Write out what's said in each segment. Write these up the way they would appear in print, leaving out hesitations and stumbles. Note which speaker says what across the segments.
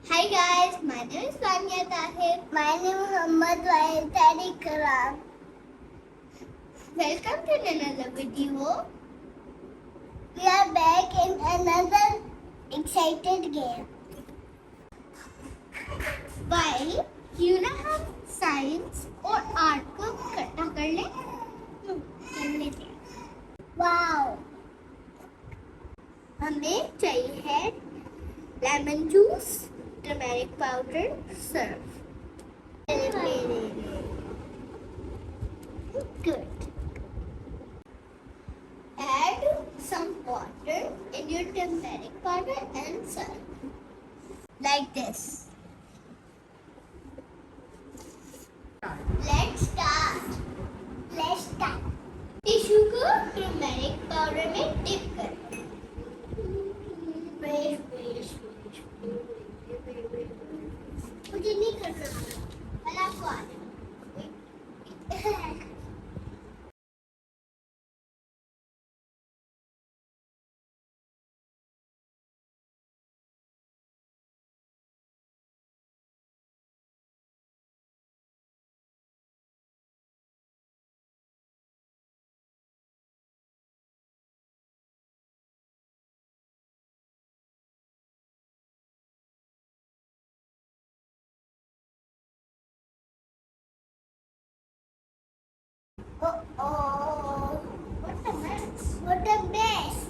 Speaker 1: Hi guys, my name is Vanya Tahir.
Speaker 2: My name is Muhammad Tariq Karam.
Speaker 1: Welcome to another video.
Speaker 2: We are back in another excited game.
Speaker 1: While क्यों ना हम science और art को इकट्ठा कर लें?
Speaker 2: कर लेते हैं. Wow.
Speaker 1: हमें चाहिए है lemon juice, turmeric powder, Surf. Good. Add some water in your turmeric powder and salt. Like this. Let's start. Tissue को टर्मेरिक पाउडर में डिप करें.
Speaker 2: मुझे नहीं करना.
Speaker 1: मैं आपको आ
Speaker 2: Oh,
Speaker 1: What a mess.
Speaker 2: what a mess.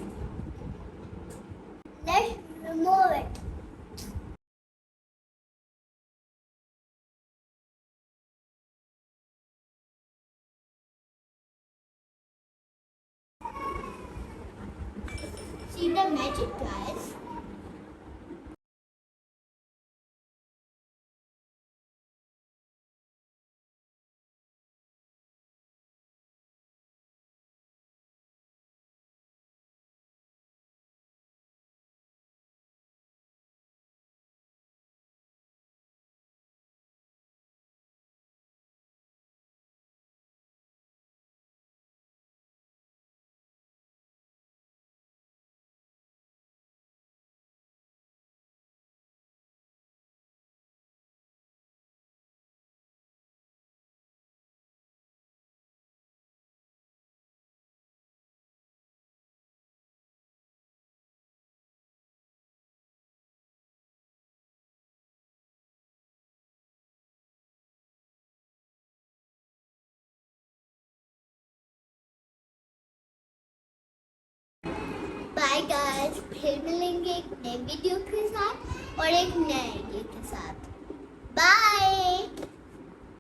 Speaker 2: Let's remove it.
Speaker 1: See the magic, guys. Bye guys, फिर मिलेंगे एक नए वीडियो के साथ और एक नए आइडिया के साथ. बाय.